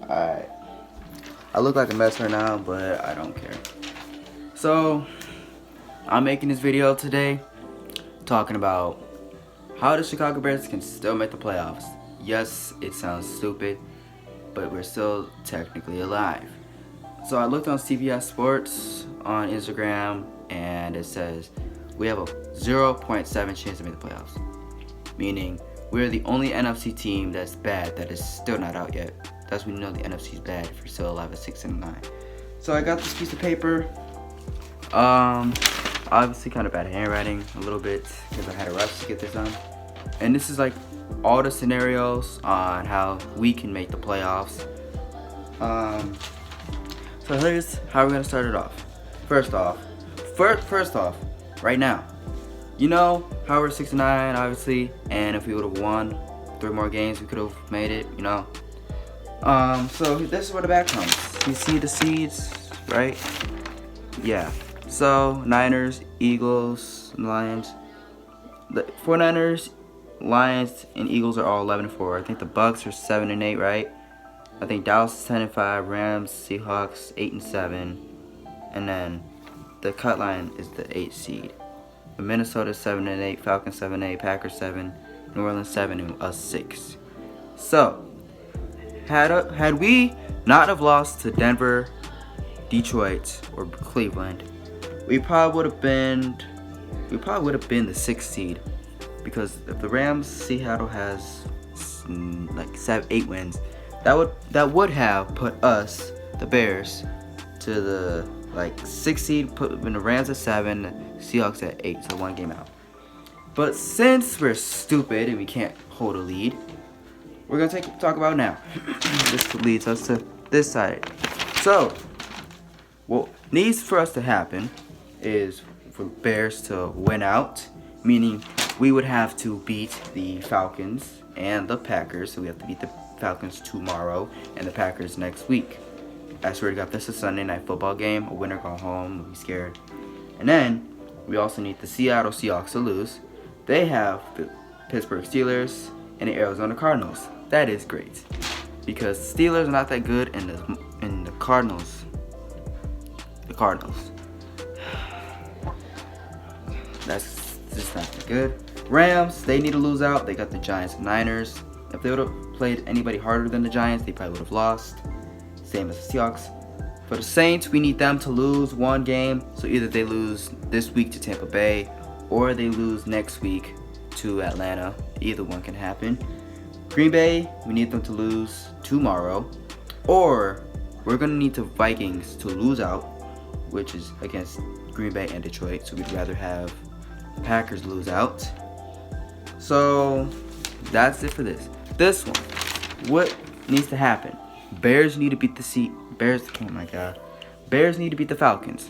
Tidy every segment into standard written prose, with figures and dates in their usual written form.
Alright. I look like a mess right now, but I don't care. So, I'm making this video today talking about how the Chicago Bears can still make the playoffs. Yes, it sounds stupid, but we're still technically alive. So I looked on CBS Sports on Instagram, and it says we have a 0.7 chance to make the playoffs. Meaning, we're the only NFC team that's bad that is still not out yet. That's when you know the NFC is bad if you're still alive at 6-9. So I got this piece of paper. Obviously kind of bad handwriting a little bit because I had a rush to get this done. And this is like all the scenarios on how we can make the playoffs. So here's how we're gonna start it off. First off, right now, you know how we're 6-9, obviously, and if we would have won 3 more games, we could have made it, you know. So this is where the back comes. You see the seeds, right? Yeah. So Niners, Eagles, Lions. The 49ers, Lions, and Eagles are all 11-4. I think the Bucks are 7-8, right? I think Dallas is 10-5, Rams, Seahawks 8-7, and then the cut line is the 8 seed. Minnesota 7-8, Falcons 7-8, Packers 7, New Orleans 7, and us 6. So had we not have lost to Denver, Detroit, or Cleveland, we probably would have been the 6th seed, because if the Rams, Seattle has like 8 wins, that would have put us, the Bears, to the 6th seed, putting the Rams at 7, Seahawks at 8, so 1 game out. But since we're stupid and we can't hold a lead, we're gonna talk about now. This leads us to this side. So, what needs for us to happen is for Bears to win out, meaning we would have to beat the Falcons and the Packers. So we have to beat the Falcons tomorrow and the Packers next week. I swear to God, this is a Sunday night football game. A winner go home. We'll be scared. And then we also need the Seattle Seahawks to lose. They have the Pittsburgh Steelers and the Arizona Cardinals. That is great, because Steelers are not that good, and the Cardinals. That's just not that good. Rams, they need to lose out. They got the Giants and Niners. If they would have played anybody harder than the Giants, they probably would have lost. Same as the Seahawks. For the Saints, we need them to lose 1 game. So either they lose this week to Tampa Bay, or they lose next week to Atlanta. Either one can happen. Green Bay, we need them to lose tomorrow, or we're going to need the Vikings to lose out, which is against Green Bay and Detroit. So we'd rather have the Packers lose out. So that's it for this. This one, what needs to happen? Bears need to beat Bears need to beat the Falcons.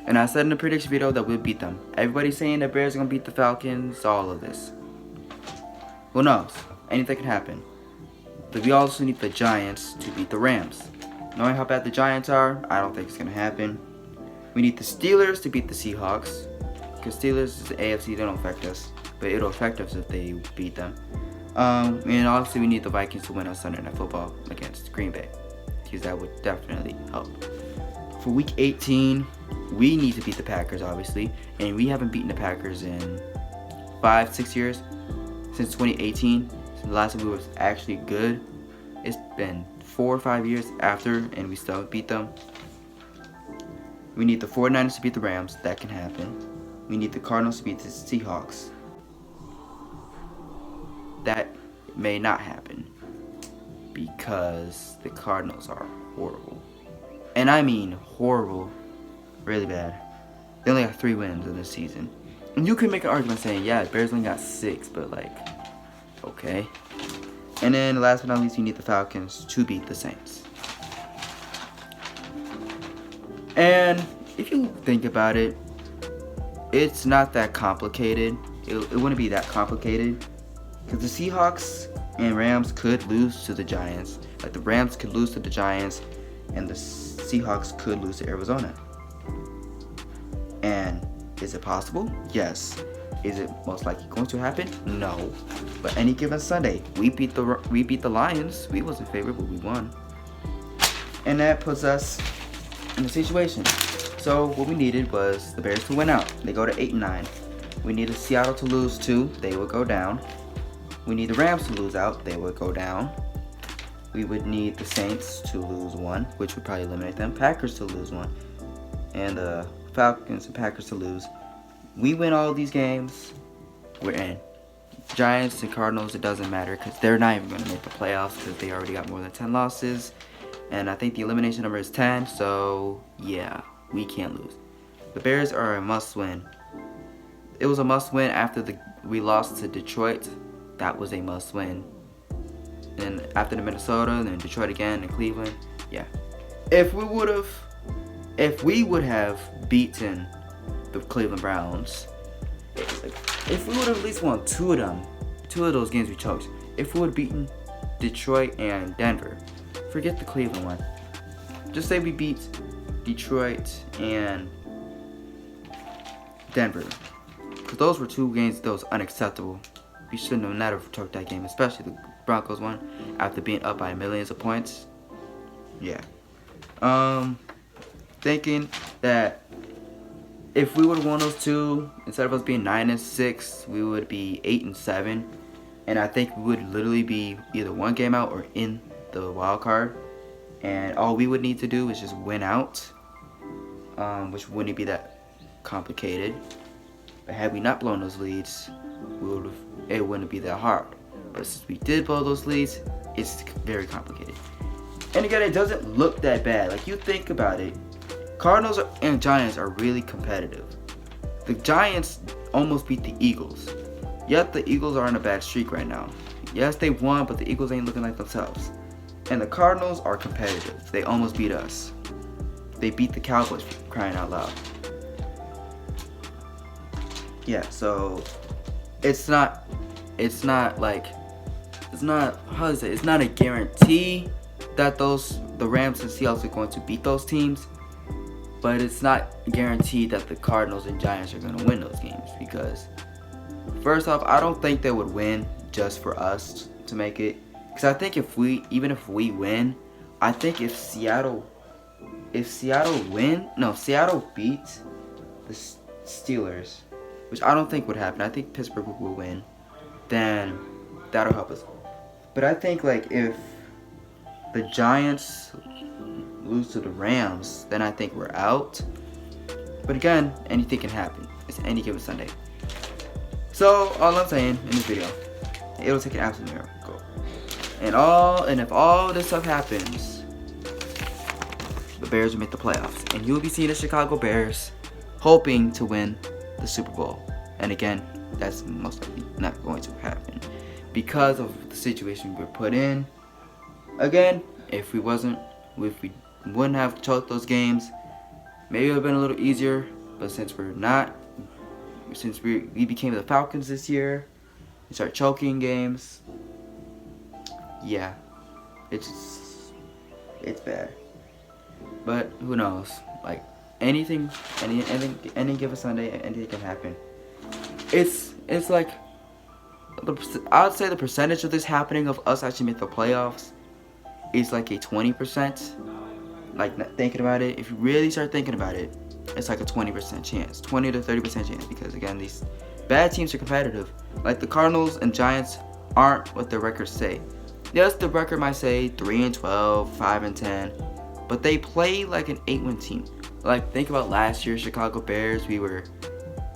And I said in the prediction video that we'll beat them. Everybody's saying that Bears are going to beat the Falcons, all of this. Who knows? Anything can happen. But we also need the Giants to beat the Rams. Knowing how bad the Giants are, I don't think it's going to happen. We need the Steelers to beat the Seahawks, because Steelers is the AFC, they don't affect us. But it'll affect us if they beat them. And obviously we need the Vikings to win on Sunday Night Football against Green Bay, because that would definitely help. For week 18, we need to beat the Packers, obviously, and we haven't beaten the Packers in 5-6 years, since 2018. So the last time we was actually good, it's been 4 or 5 years after, and we still beat them. We need the 49ers to beat the Rams. That can happen. We need the Cardinals to beat the Seahawks. That may not happen, because the Cardinals are horrible. And I mean horrible, really bad. They only have 3 wins in this season. And you can make an argument saying, yeah, Bears only got 6, but okay. And then last but not least, you need the Falcons to beat the Saints. And if you think about it, it's not that complicated. It wouldn't be that complicated, because the Seahawks and Rams could lose to the Giants. Like the Rams could lose to the Giants, and the Seahawks could lose to Arizona. And is it possible? Yes. Is it most likely going to happen? No. But any given Sunday, we beat the Lions. We wasn't favored, but we won. And that puts us in a situation. So what we needed was the Bears to win out. They go to 8-9. We needed Seattle to lose 2. They would go down. We need the Rams to lose out. They would go down. We would need the Saints to lose 1, which would probably eliminate them. Packers to lose 1. And the Falcons and Packers to lose. We win all these games, we're in. Giants and Cardinals, it doesn't matter because they're not even going to make the playoffs because they already got more than 10 losses. And I think the elimination number is 10, so yeah, we can't lose. The Bears are a must-win. It was a must-win after we lost to Detroit. That was a must-win. And after the Minnesota, and then Detroit again, and Cleveland, yeah. If we would have beaten the Cleveland Browns, if we would have at least won 2 of those games we choked. If we would have beaten Detroit and Denver, forget the Cleveland one. Just say we beat Detroit and Denver, because those were 2 games that was unacceptable. We shouldn't have never choked that game, especially the Broncos one after being up by millions of points. Yeah. Thinking that if we would have won those 2, instead of us being 9-6, we would be 8-7, and I think we would literally be either 1 game out or in the wild card, and all we would need to do is just win out, which wouldn't be that complicated. But had we not blown those leads, it wouldn't be that hard. But since we did blow those leads, it's very complicated. And again, it doesn't look that bad. Like, you think about it, Cardinals and Giants are really competitive. The Giants almost beat the Eagles. Yet the Eagles are on a bad streak right now. Yes, they won, but the Eagles ain't looking like themselves. And the Cardinals are competitive. They almost beat us. They beat the Cowboys, for crying out loud. Yeah, so it's not a guarantee that the Rams and Seahawks are going to beat those teams. But it's not guaranteed that the Cardinals and Giants are going to win those games, because first off, I don't think they would win just for us to make it. Because I think even if we win, I think if Seattle beats the Steelers, which I don't think would happen. I think Pittsburgh will win. Then that'll help us. But I think like if the Giants lose to the Rams, then I think we're out. But again, anything can happen. It's any given Sunday. So all I'm saying in this video, it'll take an absolute miracle. And if all this stuff happens, the Bears will make the playoffs, and you'll be seeing the Chicago Bears hoping to win the Super Bowl. And again, that's most likely not going to happen because of the situation we're put in. Again, if we wouldn't have choked those games, maybe it would have been a little easier. But since we became the Falcons this year, we start choking games. Yeah, it's bad. But who knows? Like any given Sunday, anything can happen. It's like I'd say the percentage of this happening of us actually make the playoffs is like a 20%. Like, thinking about it, if you really start thinking about it, it's like a 20% chance, 20 to 30% chance, because again, these bad teams are competitive. Like the Cardinals and Giants aren't what their records say. Yes, the record might say 3-12, 5-10, but they play like an 8-win team. Like, think about last year, Chicago Bears. We were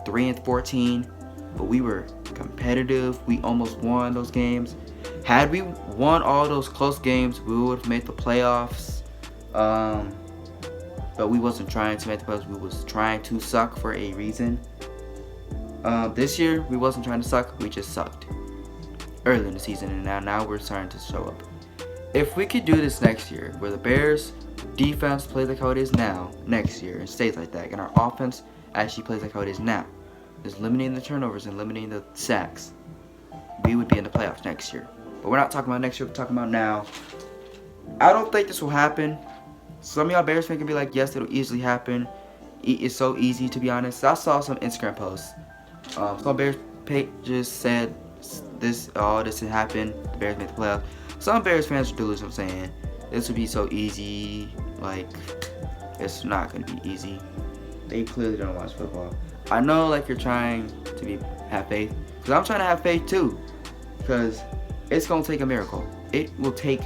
3-14, but we were competitive. We almost won those games. Had we won all those close games, we would have made the playoffs. But we wasn't trying to make the playoffs. We was trying to suck for a reason. This year, we wasn't trying to suck. We just sucked early in the season, and now we're starting to show up. If we could do this next year, where the Bears defense plays like how it is now, next year, and stays like that, and our offense actually plays like how it is now, just limiting the turnovers and limiting the sacks, we would be in the playoffs next year. But we're not talking about next year, we're talking about now. I don't think this will happen. Some of y'all Bears fans can be like, yes, it'll easily happen. It's so easy, to be honest. I saw some Instagram posts. Some Bears pages said this had happened. The Bears made the playoffs. Some Bears fans are delusional, saying this would be so easy. Like, it's not gonna be easy. They clearly don't watch football. I know, like, you're trying to have faith, because I'm trying to have faith too, because it's gonna take a miracle. It will take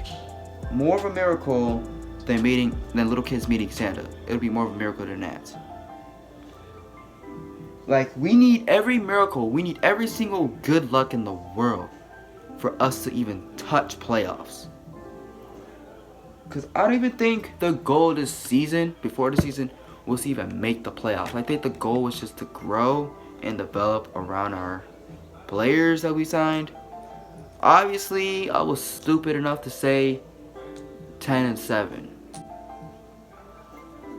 more of a miracle than little kids meeting Santa. It'll be more of a miracle than that. Like, we need every miracle. We need every single good luck in the world for us to even touch playoffs. Because I don't even think the goal this season, before the season, was to even make the playoffs. I think the goal was just to grow and develop around our players that we signed. Obviously, I was stupid enough to say 10-7.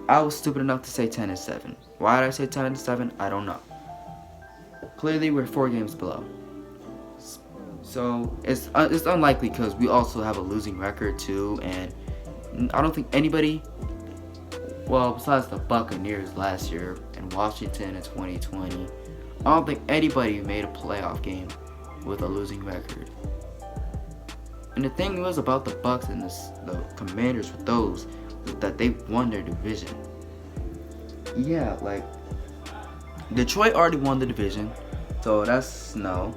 I was stupid enough to say 10-7. Why did I say 10-7? I don't know. Clearly, we're 4 games below. So it's unlikely because we also have a losing record too, and I don't think anybody, well, besides the Buccaneers last year and Washington in 2020, I don't think anybody made a playoff game with a losing record. And the thing was about the Bucs and the Commanders with those, that they won their division. Yeah, like, Detroit already won the division, so that's no.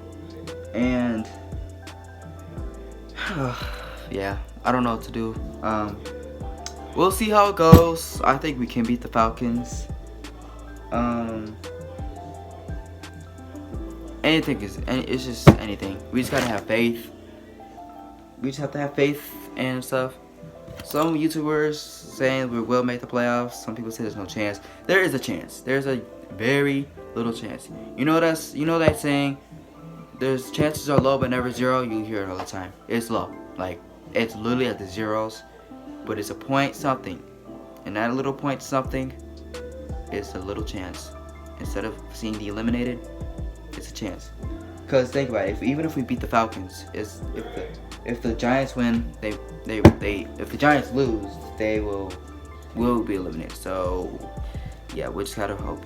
And yeah, I don't know what to do. We'll see how it goes. I think we can beat the Falcons. It's just anything. We just gotta have faith. We just have to have faith and stuff. Some YouTubers saying we will make the playoffs. Some people say there's no chance. There is a chance. There's a very little chance. You know that saying, there's chances are low but never zero. You hear it all the time. It's low. Like, it's literally at the zeros, but it's a point something. And that little point something is a little chance. Instead of seeing the eliminated, it's a chance. Cause think about it. Even if we beat the Falcons, if the Giants win, if the Giants lose, they will be eliminated. So yeah, we just gotta hope.